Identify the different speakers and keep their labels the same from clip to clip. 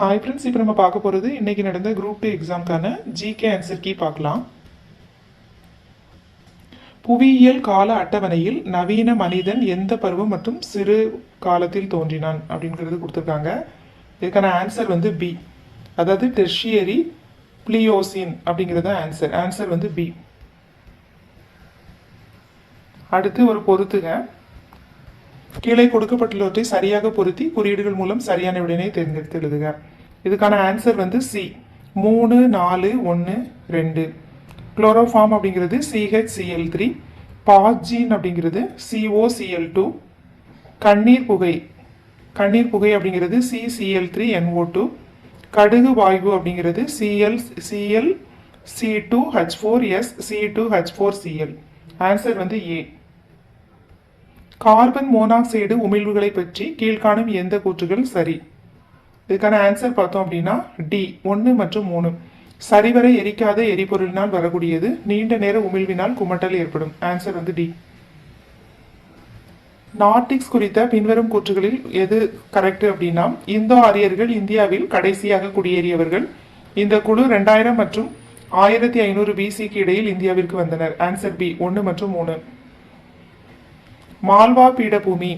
Speaker 1: Hi friends, இப்போ நம்ம பார்க்க போகிறது இன்றைக்கி நடந்த குரூப் 2 எக்ஸாம்க்கான ஜிகே ஆன்சர் கீ பார்க்கலாம். புவியியல் கால அட்டவணையில் நவீன மனிதன் எந்த பருவம் மற்றும் சிறு காலத்தில் தோன்றினான் அப்படிங்கிறது கொடுத்துருக்காங்க. இதுக்கான ஆன்சர் வந்து பி, அதாவது டெர்ஷியரி பிளியோசின் அப்படிங்கிறது ஆன்சர் வந்து பி. அடுத்து ஒரு பொறுத்துக. கீழே கொடுக்கப்பட்டுள்ளவற்றை சரியாக பொருத்தி குறியீடுகள் மூலம் சரியான விடையினை தேர்ந்தெடுத்து எழுதுக. இதுக்கான ஆன்சர் வந்து சி, 3 4 1 2. குளோரோஃபார்ம் அப்படிங்கிறது CHCl3, பாஸ்ஜீன் அப்படிங்கிறது COCl2, கண்ணீர் புகை அப்படிங்கிறது CCl3NO2, கடுகு வாயு அப்படிங்கிறது ClC2H4SC2H4Cl. ஆன்சர் வந்து ஏ. கார்பன் மோனாக்சைடு உமிழ்வுகளை பற்றி கீழ்காணும் எந்த கூற்றுகள் சரி? இதுக்கான ஆன்சர் பார்த்தோம் அப்படின்னா டி, 1 மற்றும் 3. சரிவரை எரிக்காத எரிபொருளினால் வரக்கூடியது, நீண்ட நேர உமிழ்வினால் குமட்டல் ஏற்படும். ஆன்சர் வந்து டி. நார்டிக்ஸ் குறித்த பின்வரும் கூற்றுகளில் எது கரெக்ட் அப்படின்னா, இந்தோ ஆரியர்கள் இந்தியாவில் கடைசியாக குடியேறியவர்கள். இந்த குழு 2000 மற்றும் 1500 பிசிக்கு இடையில் இந்தியாவிற்கு வந்தனர். ஆன்சர் பி, 1 மற்றும் 3. மால்வா பீடபூமி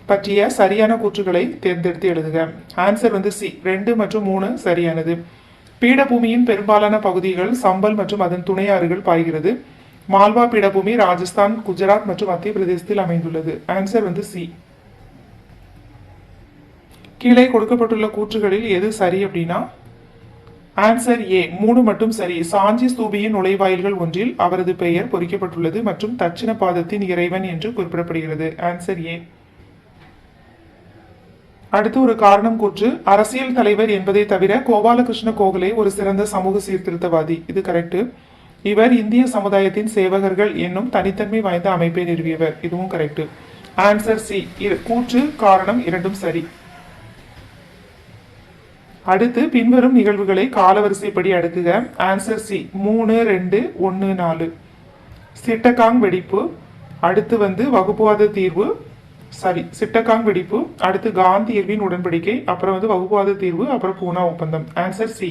Speaker 1: பற்றிய சரியான கூற்றுகளை தேர்ந்தெடுத்து எழுதுக. ஆன்சர் வந்து சி, 2 மற்றும் 3 சரியானது. பீடபூமியின் பெரும்பாலான பகுதிகள் சம்பல் மற்றும் அதன் துணை ஆறுகள் பாய்கிறது. மால்வா பீடபூமி ராஜஸ்தான், குஜராத் மற்றும் மத்திய பிரதேசத்தில் அமைந்துள்ளது. ஆன்சர் வந்து சி. கீழே கொடுக்கப்பட்டுள்ள கூற்றுகளில் எது சரி அப்படின்னா ஆன்சர் ஏ, 3 மட்டும் சரி. சாஞ்சி ஸ்தூபியின் நுழைவாயில்கள் ஒன்றில் அவரது பெயர் பொறிக்கப்பட்டுள்ளது மற்றும் தட்சிண பாதத்தின் இறைவன் என்று குறிப்பிடப்படுகிறது. Answer A. அடுத்து ஒரு காரணம் கூற்று. அரசியல் தலைவர் என்பதை தவிர கோபாலகிருஷ்ண கோகலே ஒரு சிறந்த சமூக சீர்திருத்தவாதி. இது கரெக்ட். இவர் இந்திய சமுதாயத்தின் சேவகர்கள் என்னும் தனித்தன்மை வாய்ந்த அமைப்பை நிறுவியவர். இதுவும் கரெக்ட். Answer C. கூற்று காரணம் இரண்டும் சரி. அடுத்து பின்வரும் நிகழ்வுகளை காலவரிசைப்படி அடுக்குக. Answer C, 3 2 1 4. சிட்டகாங் வெடிப்பு, அடுத்து வந்து வகுப்புவாத தீர்வு, சிட்டகாங் வெடிப்பு, அடுத்து காந்தி இர்வின் உடன்படிக்கை, அப்புறம் வந்து வகுப்புவாத தீர்வு, அப்புறம் பூனா ஒப்பந்தம். Answer C.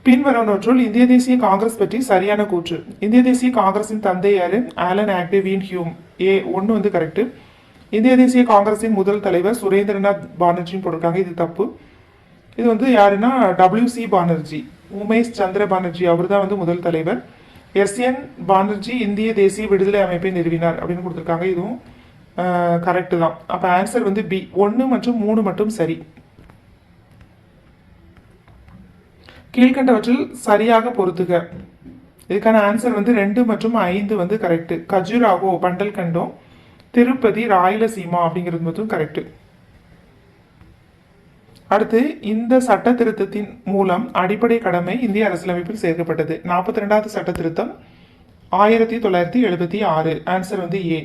Speaker 1: பின்வருவனவற்றுள் இந்திய தேசிய காங்கிரஸ் பற்றி சரியான கூற்று. இந்திய தேசிய காங்கிரசின் தந்தை யாரு? Allan Octavian Hume. ஏ, 1 வந்து கரெக்ட். இந்திய தேசிய காங்கிரசின் முதல் தலைவர் சுரேந்திரநாத் பானர்ஜின்னு போட்டிருக்காங்க. இது தப்பு. இது வந்து யாருன்னா WC பானர்ஜி, உமேஷ் சந்திர பானர்ஜி, அவர் தான் வந்து முதல் தலைவர். SN பானர்ஜி இந்திய தேசிய விடுதலை அமைப்பை நிறுவினார் அப்படின்னு கொடுத்துருக்காங்க. இதுவும் கரெக்டு தான். அப்போ ஆன்சர் வந்து பி, 1 மற்றும் 3 மட்டும் சரி. கீழ்கண்டவற்றில் சரியாக பொறுத்துக. இதுக்கான ஆன்சர் வந்து 2 மற்றும் 5 வந்து கரெக்ட். கஜுராஹோ பண்டல்கண்டோம், திருப்பதி, ராயலசீமா அப்படிங்கிறது மட்டும் கரெக்ட். அடுத்து இந்த சட்ட திருத்தத்தின் மூலம் அடிப்படை கடமை இந்திய அரசியலமைப்பில் சேர்க்கப்பட்டது. 42வது சட்ட திருத்தம் 1976. ஆன்சர் வந்து ஏ.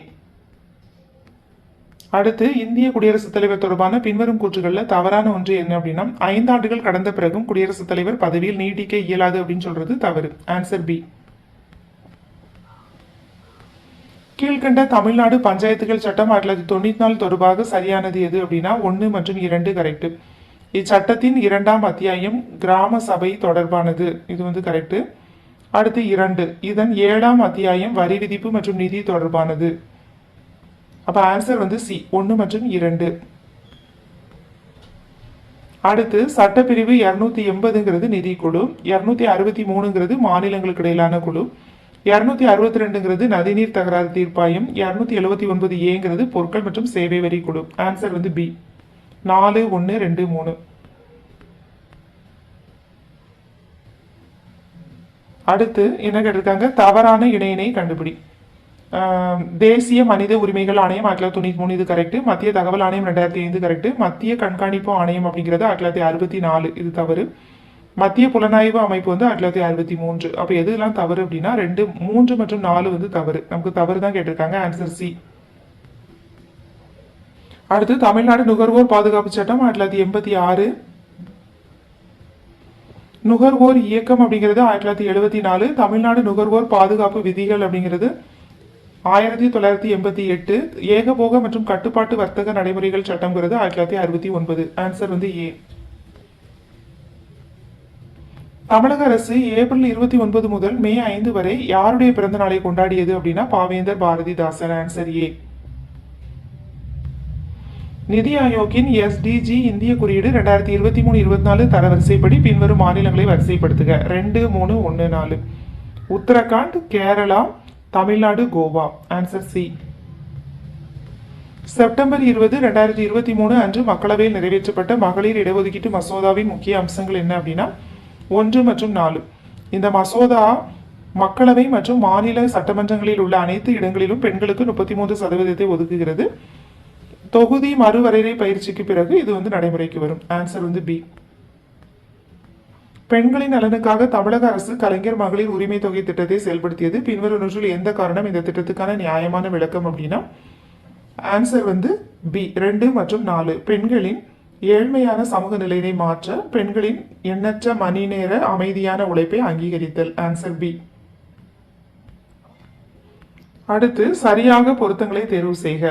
Speaker 1: அடுத்து இந்திய குடியரசுத் தலைவர் தொடர்பான பின்வரும் கூற்றுகளில் தவறான ஒன்று என்ன அப்படின்னா, 5 ஆண்டுகள் கடந்த பிறகும் குடியரசுத் தலைவர் பதவியில் நீடிக்க இயலாது அப்படின்னு சொல்றது தவறு. Answer B. கீழ்கண்ட தமிழ்நாடு பஞ்சாயத்துகள் சட்டம் 1994 தொடர்பாக சரியானது எது அப்படின்னா 1 மற்றும் 2 கரெக்ட். இச்சட்டத்தின் 2ஆம் அத்தியாயம் கிராம சபை தொடர்பானது. இது வந்து கரெக்ட். அடுத்து 2, இதன் 7ஆம் அத்தியாயம் வரி விதிப்பு மற்றும் நிதி தொடர்பானது. அப்ப ஆன்சர் வந்து சி, 1 மற்றும் 2. அடுத்து சட்டப்பிரிவு 280ங்கிறது நிதிக்குழு, 263ங்கிறது மாநிலங்களுக்கு இடையிலான குழு, 262ங்கிறது நதிநீர் தகராறு தீர்ப்பாயம், 279A பொருட்கள் மற்றும் சேவை வரி குழு. ஆன்சர் வந்து பி, 4 1 2 3. அடுத்து என்ன கேட்டிருக்காங்க, தவறான இணையினை கண்டுபிடி. தேசிய மனித உரிமைகள் ஆணையம் 1993, இது கரெக்ட். மத்திய தகவல் ஆணையம் 2005 கரெக்ட். மத்திய கண்காணிப்பு ஆணையம் அப்படிங்கிறது 1964, இது தவறு. மத்திய புலனாய்வு அமைப்பு வந்து 1963. அப்போ எதுலாம் தவறு அப்படின்னா 2 3 மற்றும் 4 வந்து தவறு. நமக்கு தவறு தான் கேட்டிருக்காங்க. Answer C. அடுத்து தமிழ்நாடு நுகர்வோர் பாதுகாப்பு சட்டம் 1986. நுகர்வோர் இயக்கம் அப்படிங்கிறது 1974. தமிழ்நாடு நுகர்வோர் பாதுகாப்பு விதிகள் அப்படிங்கிறது 1988 ஏகபோக மற்றும் கட்டுப்பாட்டு வர்த்தக நடைமுறைகள் சட்டம்ங்கிறது 1969. ஆன்சர் வந்து ஏ. தமிழக அரசு ஏப்ரல் 29 முதல் மே 5 வரை யாருடைய பிறந்த நாளை கொண்டாடியது அப்படின்னா பாவேந்தர் பாரதிதாசன். Answer A. நிதி ஆயோக்கின் எஸ்டிஜி இந்திய குறியீடு 2023-24 தரவரிசைப்படி பின்வரும் மாநிலங்களை வரிசைப்படுத்துக. 2, 3, 1, 4. Uttarakhand, Kerala, Tamil Nadu, Goa. Answer C. September 20, 2023 அன்று மக்களவையில் நிறைவேற்றப்பட்ட மகளிர் இடஒதுக்கீட்டு மசோதாவின் முக்கிய அம்சங்கள் என்ன அப்படின்னா 1 மற்றும் 4. இந்த மசோதா மக்களவை மற்றும் மாநில சட்டமன்றங்களில் உள்ள அனைத்து இடங்களிலும் பெண்களுக்கு 33% ஒதுக்குகிறது. தொகுதி மறுவரையறை பயிற்சிக்கு பிறகு இது வந்து நடைமுறைக்கு வரும். ஆன்சர் வந்து பி. பெண்களின் நலனுக்காக தமிழக அரசு கலைஞர் மகளிர் உரிமை தொகை திட்டத்தை செயல்படுத்தியது. பின்வருவற்றில் எந்த காரணம் இந்த திட்டத்துக்கான நியாயமான விளக்கம் அப்படின்னா ஆன்சர் வந்து பி. 2 மற்றும் 4. பெண்களின் ஏழ்மையான சமூக நிலையை மாற்ற பெண்களின் எண்ணற்ற மணி நேர அமைதியான உழைப்பை அங்கீகரித்தல். Answer B. அடுத்து சரியாக பொருத்தங்களை தேர்வு செய்க.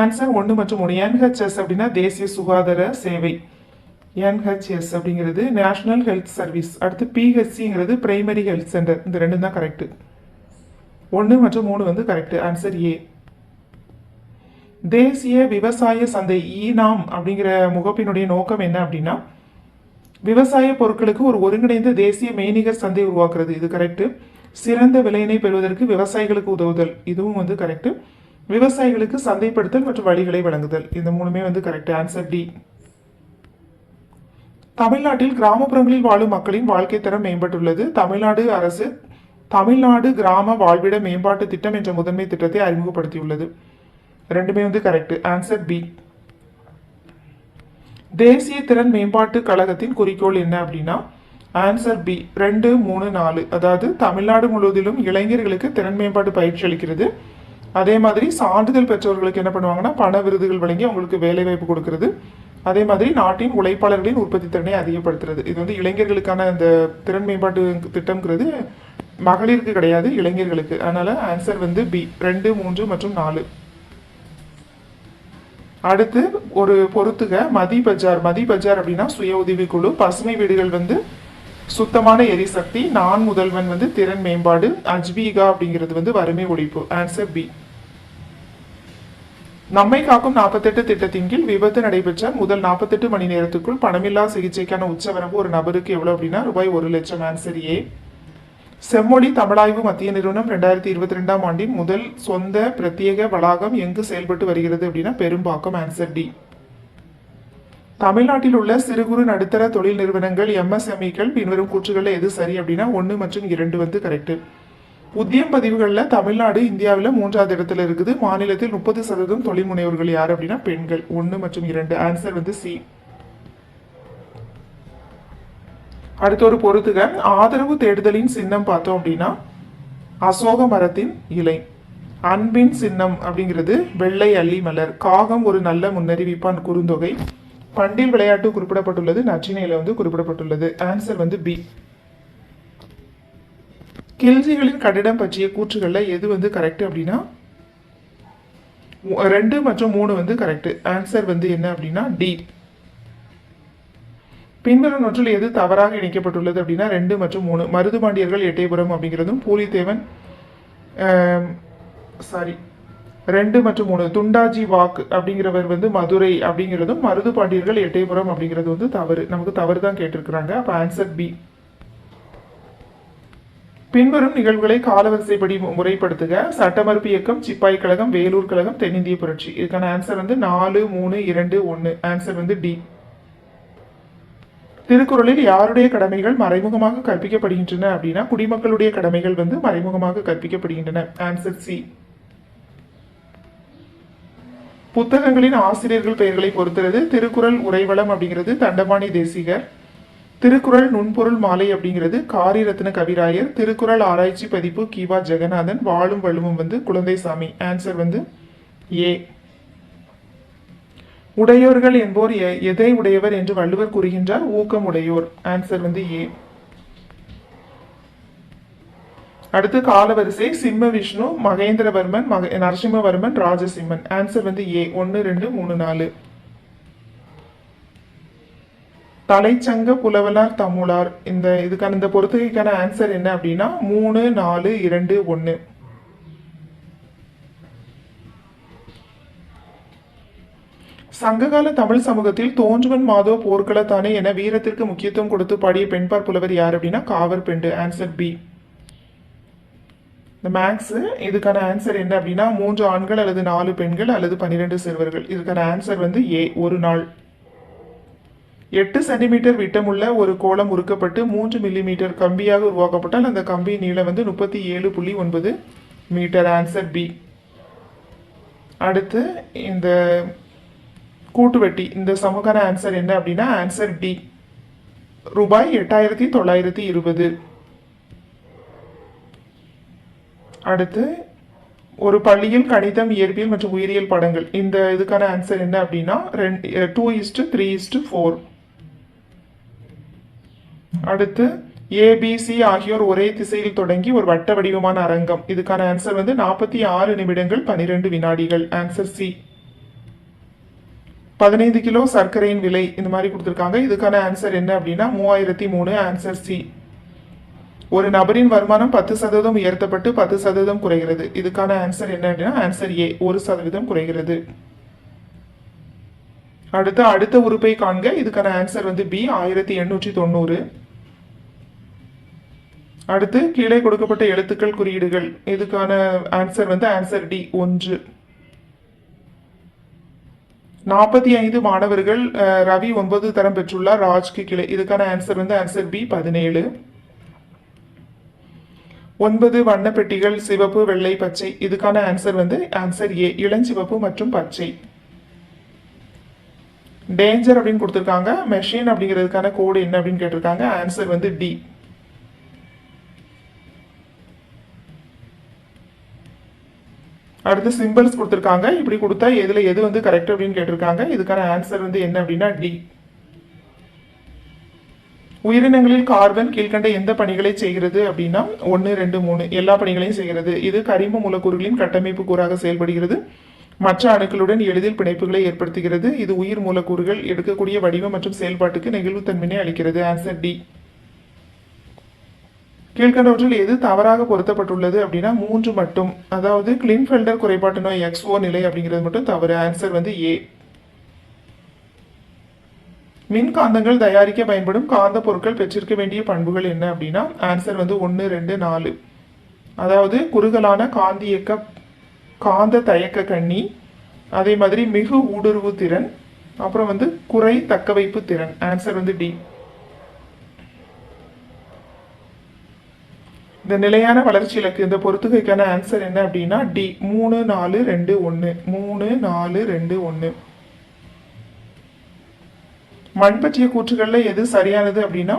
Speaker 1: ஆன்சர் 1 மற்றும் 3. NHS அப்படின்னா தேசிய சுகாதார சேவை. NHS அப்படிங்கிறது நேஷனல் ஹெல்த் சர்வீஸ். அடுத்து PHCங்கிறது பிரைமரி ஹெல்த் சென்டர். இந்த ரெண்டும் தான் கரெக்ட். 1 மற்றும் 3 வந்து கரெக்ட். Answer A. தேசிய விவசாய சந்தை ஈனாம் அப்படிங்கிற முகப்பினுடைய நோக்கம் என்ன அப்படின்னா விவசாய பொருட்களுக்கு ஒரு ஒருங்கிணைந்த தேசிய மெய்நிகர் சந்தை உருவாக்குறது. இது கரெக்ட். சிறந்த விலையினை பெறுவதற்கு விவசாயிகளுக்கு உதவுதல். இதுவும் வந்து கரெக்ட். விவசாயிகளுக்கு சந்தைப்படுத்தல் மற்றும் வழிகளை வழங்குதல். இந்த மூணுமே வந்து கரெக்ட். Answer D. தமிழ்நாட்டில் கிராமப்புறங்களில் வாழும் மக்களின் வாழ்க்கை தரம் மேம்பட்டுள்ளது. தமிழ்நாடு அரசு தமிழ்நாடு கிராம வாழ்விட மேம்பாட்டு திட்டம் என்ற முதன்மை திட்டத்தை அறிமுகப்படுத்தியுள்ளது. ரெண்டுமே வந்து கரெக்ட். Answer B. தேசிய திறன் மேம்பாட்டு கழகத்தின் குறிக்கோள் என்ன அப்படின்னா ஆன்சர் பி. 2, 3, 4. அதாவது தமிழ்நாடு முழுவதிலும் இளைஞர்களுக்கு திறன் மேம்பாட்டு பயிற்சி அளிக்கிறது. அதே மாதிரி சான்றிதழ் பெற்றவர்களுக்கு என்ன பண்ணுவாங்கன்னா பண விருதுகள் வழங்கி அவங்களுக்கு வேலை வாய்ப்பு கொடுக்கிறது. அதே மாதிரி நாட்டின் உழைப்பாளர்களின் உற்பத்தி திறனை அதிகப்படுத்துறது. இது வந்து இளைஞர்களுக்கான இந்த திறன் மேம்பாட்டு திட்டம்ங்கிறது மகளிருக்கு கிடையாது, இளைஞர்களுக்கு. அதனால ஆன்சர் வந்து பி. 2, 3 மற்றும் 4. அடுத்து ஒரு பொறுத்துக. மதி பஜார். மதி பஜார் அப்படின்னா சுய உதவிக்குழு. பசுமை வீடுகள் வந்து சுத்தமான எரிசக்தி. நான் முதல்வன் வந்து திறன் மேம்பாடு. அஜ்வீகா அப்படிங்கிறது வந்து வறுமை ஒழிப்பு. Answer B. நம்மை காக்கும் 48 திட்டத்தின் கீழ் விபத்து நடைபெற்ற முதல் 48 மணி நேரத்துக்குள் பணமில்லா சிகிச்சைக்கான உச்சவரம்பு ஒரு நபருக்கு எவ்வளவு அப்படின்னா ரூபாய் 1,00,000. Answer A. செம்மொழி தமிழாய்வு மத்திய நிறுவனம் 2022ஆம் ஆண்டின் முதல் சொந்த பிரத்யேக வளாகம் எங்கு செயல்பட்டு வருகிறது அப்படின்னா பெரும்பாக்கம். Answer D. தமிழ்நாட்டில் உள்ள சிறு குறு நடுத்தர தொழில் நிறுவனங்கள் MSMEக்கள் பின்வரும் கூற்றுகளில் எது சரி அப்படின்னா 1 மற்றும் 2 வந்து கரெக்ட். உத்தியம் பதிவுகளில் தமிழ்நாடு இந்தியாவில் 3வது இடத்துல இருக்குது. மாநிலத்தில் 30% தொழில் முனைவோர்கள் யார் அப்படின்னா பெண்கள். 1 மற்றும் 2. ஆன்சர் வந்து சி. அடுத்த ஒரு பொறுத்துக. ஆதரவு தேடுதலின் சின்னம் பார்த்தோம் அப்படின்னா அசோக மரத்தின் இலை. அன்பின் சின்னம் அப்படிங்கிறது வெள்ளை அல்லி மலர். காகம் ஒரு நல்ல முன்னறிவிப்பான் குறுந்தொகை. பண்டில் விளையாட்டு குறிப்பிடப்பட்டுள்ளது. நற்றினையில வந்து குறிப்பிடப்பட்டுள்ளது. ஆன்சர் வந்து பி. கில்ஜிகளின் கட்டிடம் பற்றிய கூற்றுகள்ல எது வந்து கரெக்ட் அப்படின்னா 2 மற்றும் 3 வந்து கரெக்ட். ஆன்சர் வந்து என்ன அப்படின்னா டி. பின்வரும் நூற்றில் எது தவறாக இணைக்கப்பட்டுள்ளது அப்படின்னா 2 மற்றும் 3. மருதுபாண்டியர்கள் எட்டயபுரம் அப்படிங்கிறதும் பூலித்தேவன் 2 மற்றும் 3. துண்டாஜி வாக் அப்படிங்கிறவர் வந்து மதுரை அப்படிங்கிறதும் மருதுபாண்டியர்கள் எட்டயபுரம் அப்படிங்கிறது வந்து தவறு. நமக்கு தவறு தான் கேட்டிருக்கிறாங்க. அப்ப ஆன்சர் பி. பின்வரும் நிகழ்வுகளை காலவரிசைப்படி முறைப்படுத்துக. சட்டமறுப்பு இயக்கம், சிப்பாய் கழகம், வேலூர் கழகம், தென்னிந்திய புரட்சி. இதுக்கான ஆன்சர் வந்து 4, 3, 2, 1. ஆன்சர் வந்து டி. திருக்குறளில் யாருடைய கடமைகள் மறைமுகமாக கற்பிக்கப்படுகின்றன அப்படின்னா குடிமக்களுடைய கடமைகள் வந்து மறைமுகமாக கற்பிக்கப்படுகின்றன. Answer C. புத்தகங்களின் ஆசிரியர்கள் பெயர்களை பொறுத்துறது. திருக்குறள் உரைவளம் அப்படிங்கிறது தண்டபாணி தேசிகர். திருக்குறள் நுண்பொருள் மாலை அப்படிங்கிறது காரிரத்ன கவிராயர். திருக்குறள் ஆராய்ச்சி பதிப்பு கிவா ஜெகநாதன். வாழும் வள்ளுவம் வந்து குழந்தைசாமி. ஆன்சர் வந்து ஏ. உடையோர்கள் என்போர் எதை உடையவர் என்று வள்ளுவர் கூறுகின்றார்? ஊக்கம் உடையோர். ஆன்சர் வந்து ஏ. அடுத்து காலவரிசை சிம்ம விஷ்ணு, மகேந்திரவர்மன், நரசிம்மவர்மன், ராஜசிம்மன். ஆன்சர் வந்து ஏ 1 2 3 4. தலைச்சங்க புலவலார் தமுலார், இந்த பொறுத்துகைக்கான ஆன்சர் என்ன அப்படின்னா 3 4 2 1. சங்ககால தமிழ் சமூகத்தில் தோன்றுவன் மாதோ போர்க்களத்தானே என வீரத்திற்கு முக்கியத்துவம் கொடுத்து பாடிய பெண்பார் புலவர் யார் அப்படின்னா காவர் பெண்டு. Answer B. இந்த மேக்ஸ் இதுக்கான ஆன்சர் என்ன அப்படின்னா 3 ஆண்கள் அல்லது 4 பெண்கள் அல்லது 12 சிறுவர்கள். இதுக்கான ஆன்சர் வந்து ஏ ஒரு நாள். 8 சென்டிமீட்டர் விட்டமுள்ள ஒரு கோலம் உருக்கப்பட்டு 3 மில்லிமீட்டர் கம்பியாக உருவாக்கப்பட்டால் அந்த கம்பி நீளம் வந்து 37.9 மீட்டர். Answer B. அடுத்து இந்த கூட்டுவட்டி இந்த சமூகான ஆன்சர் என்ன அப்படின்னா ஆன்சர் டி ரூபாய் 8920. அடுத்து ஒரு பள்ளியில் கணிதம், இயற்பியல் மற்றும் உயிரியல் பாடங்கள் இதுக்கான ஆன்சர் என்ன அப்படின்னா 2:3:4. அடுத்து ஏபிசி ஆகியோர் ஒரே திசையில் தொடங்கி ஒரு வட்ட வடிவமான அரங்கம். இதுக்கான ஆன்சர் வந்து 46 நிமிடங்கள் 12 வினாடிகள். Answer C. 15 கிலோ சர்க்கரையின் விலை இந்த மாதிரி கொடுத்துருக்காங்க. இதுக்கான ஆன்சர் என்ன அப்படின்னா 3003. Answer C. ஒரு நபரின் வருமானம் 10% உயர்த்தப்பட்டு 10% குறைகிறது. இதுக்கான ஆன்சர் என்ன அப்படின்னா ஆன்சர் ஏ 1% குறைகிறது. அடுத்த உறுப்பை காண்க. இதுக்கான ஆன்சர் வந்து பி 1890. அடுத்து கீழே கொடுக்கப்பட்ட எழுத்துக்கள் குறியீடுகள். இதுக்கான ஆன்சர் வந்து ஆன்சர் டி 1. 45 மாணவர்கள், ரவி 9 தரம் பெற்றுள்ளார், ராஜ்க்கு கிளை. இதுக்கான ஆன்சர் வந்து ஆன்சர் பி 17. 9 வண்ண பெட்டிகள், சிவப்பு, வெள்ளை, பச்சை. இதுக்கான ஆன்சர் வந்து ஆன்சர் ஏ இளஞ்சிவப்பு மற்றும் பச்சை. டேஞ்சர் அப்படின்னு கொடுத்துருக்காங்க. மெஷின் அப்படிங்கிறதுக்கான கோடு என்ன அப்படின்னு கேட்டிருக்காங்க. ஆன்சர் வந்து டி. அடுத்து சிம்பிள்ஸ் கொடுத்துருக்காங்க. இப்படி கொடுத்தா எது வந்து கரெக்ட் அப்படின்னு கேட்டிருக்காங்க. இதுக்கான ஆன்சர் வந்து என்ன அப்படின்னா டி. உயிரினங்களில் கார்பன் கீழ்கண்ட எந்த பணிகளை செய்கிறது அப்படின்னா 1 2 3 எல்லா பணிகளையும் செய்கிறது. இது கரிம மூலக்கூறுகளின் கட்டமைப்பு கூறாக செயல்படுகிறது. மற்ற அணுக்களுடன் எளிதில் பிணைப்புகளை ஏற்படுத்துகிறது. இது உயிர் மூலக்கூறுகள் எடுக்கக்கூடிய வடிவம் மற்றும் செயல்பாட்டுக்கு நெகிழ்வுத்தன்மையை அளிக்கிறது. Answer D. கீழ்கண்டவற்றில் எது தவறாக பொருத்தப்பட்டுள்ளது அப்படின்னா 3 மட்டும். அதாவது கிளின்ஃபெல்டர் குறைபாட்டு நோய் XO நிலை அப்படிங்கிறது மட்டும் தவறு. ஆன்சர் வந்து ஏ. மின்காந்தங்கள் தயாரிக்க பயன்படும் காந்த பொருட்கள் பெற்றிருக்க வேண்டிய பண்புகள் என்ன அப்படின்னா ஆன்சர் வந்து 1 2 4. அதாவது குறுகலான காந்தியக்க காந்த தயக்க கண்ணி, அதே மாதிரி மிகு ஊடுருவு திறன், அப்புறம் வந்து குறை தக்கவைப்பு திறன். ஆன்சர் வந்து டி. இந்த நிலையான வளர்ச்சி இலக்கு இந்த பொறுத்துகைக்கான ஆன்சர் என்ன அப்படின்னா டி 3 4 2 1. 3 4 2 1. மண் பற்றிய கூற்றுகள்ல எது சரியானது அப்படின்னா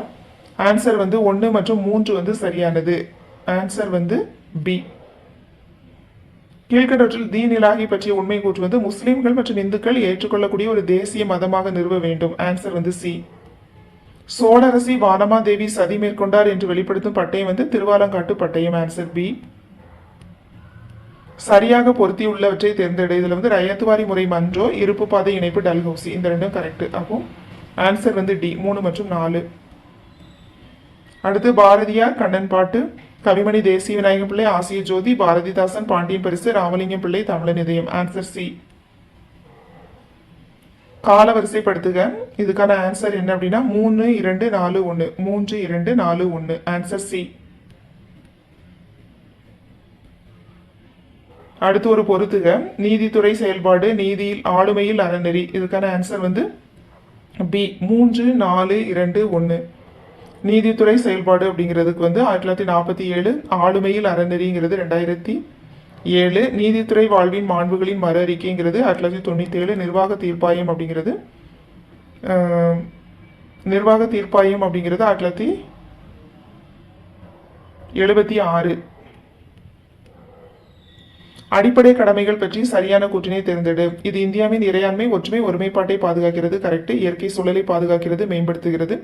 Speaker 1: ஆன்சர் வந்து 1 மற்றும் 3 வந்து சரியானது. ஆன்சர் வந்து பி. கீழ்கண்டவற்றில் தீன் இலாஹி பற்றிய உண்மை கூற்று வந்து முஸ்லிம்கள் மற்றும் இந்துக்கள் ஏற்றுக்கொள்ளக்கூடிய ஒரு தேசிய மதமாக நிறுவ வேண்டும். ஆன்சர் வந்து சி. சோழரசி வானமாதேவி சதி மேற்கொண்டார் என்று வெளிப்படுத்தும் பட்டயம் வந்து திருவாலங்காட்டு பட்டயம். Answer B. சரியாக பொருத்தியுள்ளவற்றை தேர்ந்தெடு. இதுல வந்து ரயத்துவாரி முறை மன்றோ, இருப்பு பாதை இணைப்பு டல்ஹவுசி. இந்த ரெண்டும் கரெக்ட். அப்போ ஆன்சர் வந்து டி 3 மற்றும் 4. அடுத்து பாரதியார் கண்ணன் பாட்டு, கவிமணி தேசிய விநாயகம் பிள்ளை, ஆசிய ஜோதி, பாரதிதாசன் பாண்டியன் பரிசு, ராமலிங்கம் பிள்ளை தமிழன் இதயம். Answer C. கால வரிசைப்படுத்துக. இதுக்கான ஆன்சர் என்ன அப்படின்னா 3 2 4 1. 3 2 4 1. Answer C. அடுத்து ஒரு பொறுத்துக. நீதித்துறை செயல்பாடு, நீதியில் ஆளுமையில் அறநெறி. இதுக்கான ஆன்சர் வந்து பி 3 4 2 1. நீதித்துறை செயல்பாடு அப்படிங்கிறதுக்கு வந்து 1947, ஆளுமையில் அறநெறிங்கிறது 2007, நீதித்துறை வாழ்வின் மாண்புகளின் மறு அறிக்கைங்கிறது 1997, நிர்வாக தீர்ப்பாயம் அப்படிங்கிறது 1976. அடிப்படை கடமைகள் பற்றி சரியான கூற்றினை தேர்ந்தெடு. இது இந்தியாவின் இறையாண்மை, ஒற்றுமை, ஒருமைப்பாட்டை பாதுகாக்கிறது. கரெக்ட். இயற்கை சூழலை பாதுகாக்கிறது, மேம்படுத்துகிறது.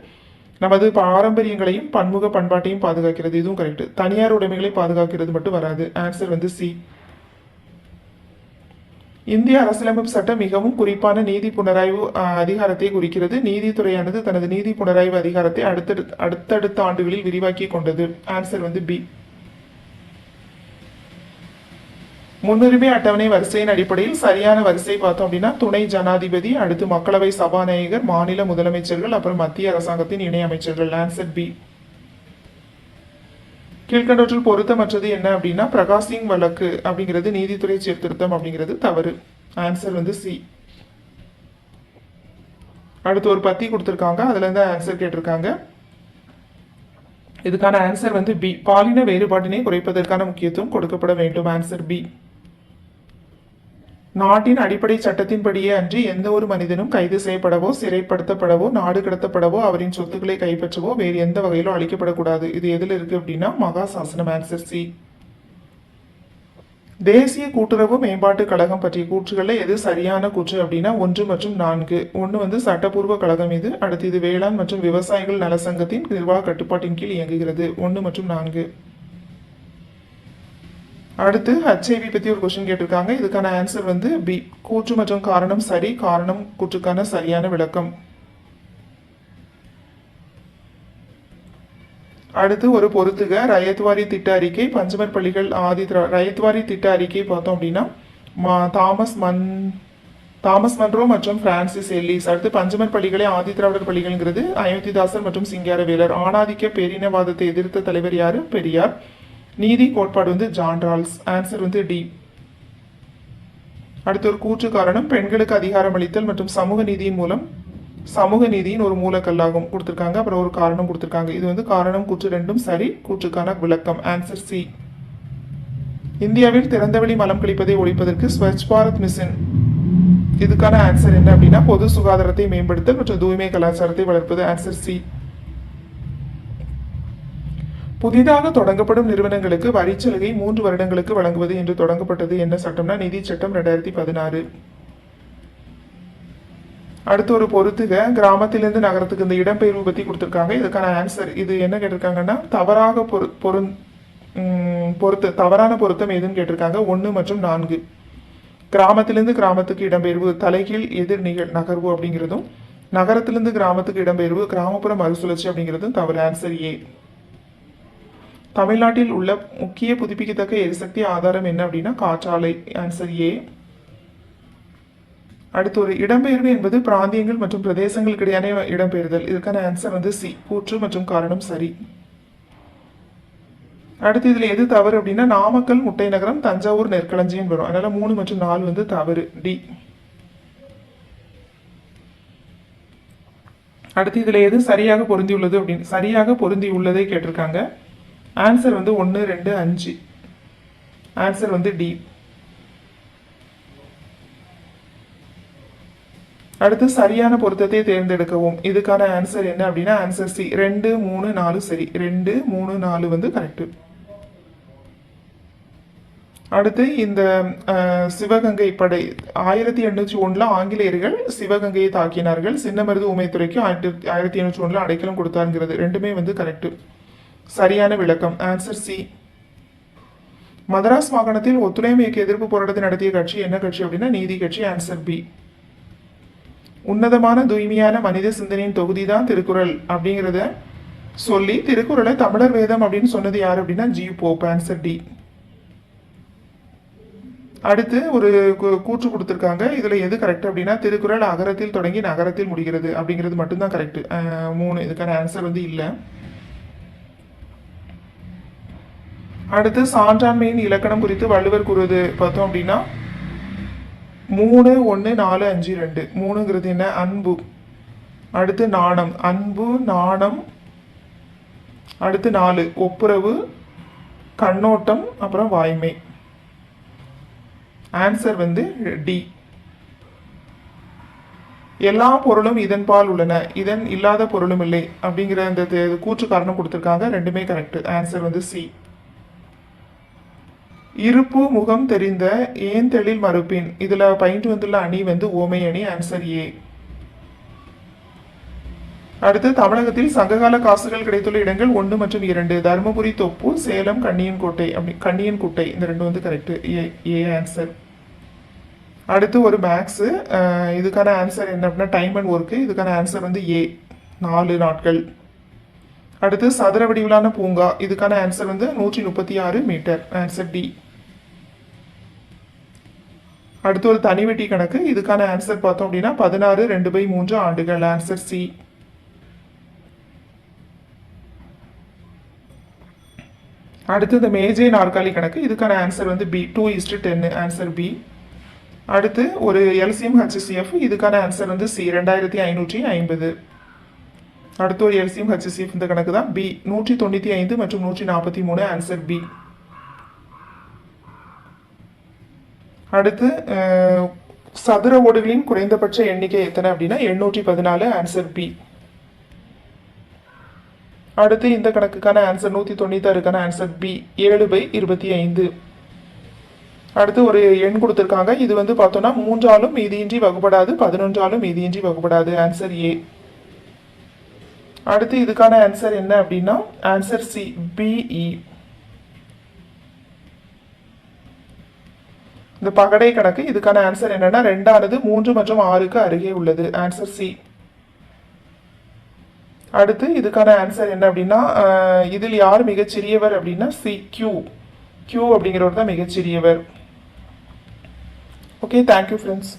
Speaker 1: நமது பாரம்பரியங்களையும் பன்முக பண்பாட்டையும் பாதுகாக்கிறது. இதுவும் கரெக்ட். தனியார் உடைமைகளை பாதுகாக்கிறது மட்டும் வராது. ஆன்சர் வந்து சி. இந்திய அரசியலமைப்பு சட்டம் மிகவும் குறிப்பான நீதி புனராய்வு அதிகாரத்தை குறிக்கிறது. நீதித்துறையானது தனது நீதி புனராய்வு அதிகாரத்தை அடுத்தடுத்த ஆண்டுகளில் விரிவாக்கி கொண்டது. ஆன்சர் வந்து பி. முன்னுரிமை அட்டவணை வரிசையின் அடிப்படையில் சரியான வரிசை பார்த்தோம் அப்படின்னா துணை ஜனாதிபதி, அடுத்து மக்களவை சபாநாயகர், மாநில முதலமைச்சர்கள், அப்புறம் மத்திய அரசாங்கத்தின் இணை அமைச்சர்கள். Answer B. கீழ்கண்டவற்றில் பொருத்தமற்றது என்ன அப்படின்னா பிரகாஷ் சிங் வழக்கு அப்படிங்கிறது நீதித்துறை சீர்திருத்தம் அப்படிங்கிறது தவறு. ஆன்சர் வந்து சி. அடுத்து ஒரு பத்தி கொடுத்துருக்காங்க, அதுல இருந்து ஆன்சர் கேட்டிருக்காங்க. இதுக்கான ஆன்சர் வந்து பி. பாலின வேறுபாட்டினை குறைப்பதற்கான முக்கியத்துவம் கொடுக்கப்பட வேண்டும். Answer B. நாட்டின் அடிப்படை சட்டத்தின்படியே அன்றி எந்த ஒரு மனிதனும் கைது செய்யப்படவோ, சிறைப்படுத்தப்படவோ, நாடு கடத்தப்படவோ, அவரின் சொத்துக்களை கைப்பற்றவோ வேறு எந்த வகையிலும் அளிக்கப்படக்கூடாது. இது எதுல இருக்கு அப்படின்னா மகா சாசனம். Answer C. தேசிய கூட்டுறவு மேம்பாட்டு கழகம் பற்றிய கூற்றுகள்ல எது சரியான கூற்று அப்படின்னா 1 மற்றும் 4. 1 வந்து சட்டப்பூர்வ கழகம் இது. அடுத்து இது வேளாண் மற்றும் விவசாயிகள் நல சங்கத்தின் நிர்வாக கட்டுப்பாட்டின் கீழ் இயங்குகிறது. 1 மற்றும் 4. அடுத்து HIV பத்தி ஒரு கொஸ்டின் கேட்டிருக்காங்க. இதுக்கான ஆன்சர் வந்து பி. கூற்று மற்றும் காரணம் சரி, காரணம் கூற்றுக்கான சரியான விளக்கம். அடுத்து ஒரு பொறுத்துக ரயத்வாரி திட்ட அறிக்கை, பஞ்சமர் பள்ளிகள் ரயத்வாரி திட்ட அறிக்கை பார்த்தோம் அப்படின்னா தாமஸ் மன்ரோ மற்றும் பிரான்சிஸ் எல்லிஸ். அடுத்து பஞ்சமர் பள்ளிகளை ஆதிதிராவிடர் பள்ளிகள்ங்கிறது அயோத்திதாசர் மற்றும் சிங்காரவேலர். ஆணாதிக்க பேரினவாதத்தை எதிர்த்த தலைவர் யாரு? பெரியார். நீதி கோட்பாடு வந்து ஜான் ரால்ஸ். ஆன்சர் வந்து டி. அடுத்து ஒரு கூற்று காரணம் பெண்களுக்கு அதிகாரம் அளித்தல் மற்றும் சமூக நீதியின் மூலம் சமூக நீதியின் ஒரு மூலக்கல்லாகும் கொடுத்திருக்காங்க. அப்புறம் ஒரு காரணம் கொடுத்திருக்காங்க. இது வந்து காரணம் கூற்று ரெண்டும் சரி, கூற்றுக்கான விளக்கம். Answer C. இந்தியாவில் திறந்தவெளி மலம் கழிப்பதை ஒழிப்பதற்கு ஸ்வச் பாரத் மிஷன். இதுக்கான ஆன்சர் என்ன அப்படின்னா பொது சுகாதாரத்தை மேம்படுத்தல் மற்றும் தூய்மை கலாச்சாரத்தை வளர்ப்பது. Answer C. புதிதாக தொடங்கப்படும் நிறுவனங்களுக்கு வரிச்சலுகை 3 வருடங்களுக்கு வழங்குவது என்று தொடங்கப்பட்டது என்ன சட்டம்னா நிதி சட்டம் 2016. அடுத்து ஒரு பொறுத்துக கிராமத்திலிருந்து நகரத்துக்கு இந்த இடம்பெயர்வு பத்தி கொடுத்திருக்காங்க. இதுக்கான ஆன்சர் இது என்ன கேட்டிருக்காங்கன்னா தவறான பொருத்தம் எதுன்னு கேட்டிருக்காங்க. 1 மற்றும் 4. கிராமத்திலிருந்து கிராமத்துக்கு இடம்பெயர்வு தலைகீழ் எதிர் நகர்வு அப்படிங்கிறதும், நகரத்திலிருந்து கிராமத்துக்கு இடம்பெயர்வு கிராமப்புற மறுசுழற்சி அப்படிங்கிறதும் தவறு. Answer A. தமிழ்நாட்டில் உள்ள முக்கிய புதுப்பிக்கத்தக்க எரிசக்தி ஆதாரம் என்ன அப்படின்னா காற்றாலை. Answer A. அடுத்து ஒரு இடம்பெயர்வு என்பது பிராந்தியங்கள் மற்றும் பிரதேசங்களுக்கு இடையான இடம்பெயர்தல். இதற்கான ஆன்சர் வந்து சி. கூற்று மற்றும் காரணம் சரி. அடுத்து இதுல எது தவறு அப்படின்னா நாமக்கல் முட்டை நகரம், தஞ்சாவூர் நெற்களஞ்சியம் வரும். அதனால 3 மற்றும் 4 வந்து தவறு. டி. அடுத்து இதுல எது சரியாக பொருந்தியுள்ளது அப்படின்னு சரியாக பொருந்தியுள்ளதை கேட்டிருக்காங்க. ஆன்சர் வந்து 1, 2, 5. ஆன்சர் வந்து டி. அடுத்து சரியான பொருத்தத்தை தேர்ந்தெடுக்கவும். இதுக்கான ஆன்சர் என்ன அப்படின்னா ஆன்சர் சி. 2, 3, 4 சரி. 2, 3, 4 வந்து கரெக்ட். அடுத்து இந்த சிவகங்கை படை 1801 ஆங்கிலேயர்கள் சிவகங்கையை தாக்கினார்கள். சின்னமருது ஊமைத்துறைக்கு 1801 அடைக்கலம் கொடுத்தாருங்கிறது ரெண்டுமே வந்து கரெக்ட். சரியான விளக்கம். Answer C. மதராஸ் மாகாணத்தில் ஒத்துழைமைக்கு எதிர்ப்பு போராட்டத்தை நடத்திய கட்சி என்ன கட்சி அப்படின்னா நீதி கட்சி. Answer B. உன்னதமான தூய்மையான மனித சிந்தனையின் தொகுதி தான் திருக்குறள் அப்படிங்கிறத சொல்லி திருக்குறளை தமிழர் வேதம் அப்படின்னு சொன்னது யார் அப்படின்னா ஜி போப். Answer D. அடுத்து ஒரு கூற்று கொடுத்திருக்காங்க. இதுல எது கரெக்ட் அப்படின்னா திருக்குறள் அகரத்தில் தொடங்கி நகரத்தில் முடிகிறது அப்படிங்கிறது மட்டும்தான் கரெக்ட். 3. இதுக்கான ஆன்சர் வந்து இல்லை. அடுத்து சான்றாண்மையின் இலக்கணம் குறித்து வள்ளுவர் கூறுவது பார்த்தோம் அப்படின்னா 3, 1, 4, 5, 2. 3ங்கிறது என்ன? அன்பு. அடுத்து நாணம். அன்பு, நாணம். அடுத்து 4 ஒப்புரவு, கண்ணோட்டம், அப்புறம் வாய்மை. ஆன்சர் வந்து டி. எல்லா பொருளும் இதன் பால் உள்ளன, இதன் இல்லாத பொருளும் இல்லை அப்படிங்கிற அந்த கூற்று காரணம் கொடுத்திருக்காங்க. ரெண்டுமே கரெக்ட். ஆன்சர் வந்து சி. இருப்பு முகம் தெரிந்த ஏன் தெளில் மறுப்பின். இதுல பயின்று வந்துள்ள அணி வந்து ஓமை அணி. Answer A. அடுத்து தமிழகத்தில் சங்ககால காசுகள் கிடைத்துள்ள இடங்கள் 1 மற்றும் 2. தருமபுரி தொப்பு, சேலம் கண்ணியன்கோட்டை. கண்ணியன்குட்டை இந்த ரெண்டும் வந்து கரெக்ட். A answer. அடுத்து ஒரு மேக்ஸு. இதுக்கான ஆன்சர் என்ன அப்படின்னா டைம் அண்ட் ஒர்க்கு. இதுக்கான ஆன்சர் வந்து ஏ 4 நாட்கள். அடுத்து சதுர வடிவிலான பூங்கா. இதுக்கான ஆன்சர் வந்து 136 மீட்டர். Answer D. அடுத்து ஒரு தனிவெட்டி கணக்கு. இதுக்கான ஆன்சர் பார்த்தோம் அப்படின்னா 16 2/3 ஆண்டுகள். Answer C. அடுத்து இந்த மேஜை நாற்காலி கணக்கு. இதுக்கான ஆன்சர் வந்து பி 2:10. Answer B. அடுத்து ஒரு எல்சிஎம் ஹெச்சிஎஃப். இதுக்கான ஆன்சர் வந்து சி 2550. அடுத்து ஒரு எல்சிஎம் ஹெச்சிஎஃப் இந்த கணக்கு தான் பி 195 மற்றும் 143. Answer B. அடுத்து சதுர ஓடுகளின் குறைந்தபட்ச எண்ணிக்கை எத்தனை அப்படின்னா 814. Answer B. அடுத்து இந்த கணக்குக்கான ஆன்சர் 196க்கான ஆன்சர் பி 7/25. அடுத்து ஒரு எண் கொடுத்துருக்காங்க. இது வந்து பார்த்தோம்னா 3ஆலும் மீதியின்றி வகுப்படாது, 11ஆலும் மீதியின்றி வகுப்படாது. Answer A. அடுத்து இதுக்கான ஆன்சர் என்ன அப்படின்னா ஆன்சர் சி பிஇ. இந்த பகடை கணக்கு. இதுக்கான ஆன்சர் என்னன்னா 2ஆனது 3 மற்றும் 6க்கு அருகே உள்ளது. Answer C. அடுத்து இதுக்கான ஆன்சர் என்ன அப்படின்னா இதில் யார் மிகச்சிறியவர் அப்படின்னா சி கியூ. கியூ அப்படிங்கிறவர் தான் மிகச்சிறியவர். Okay, thank you friends.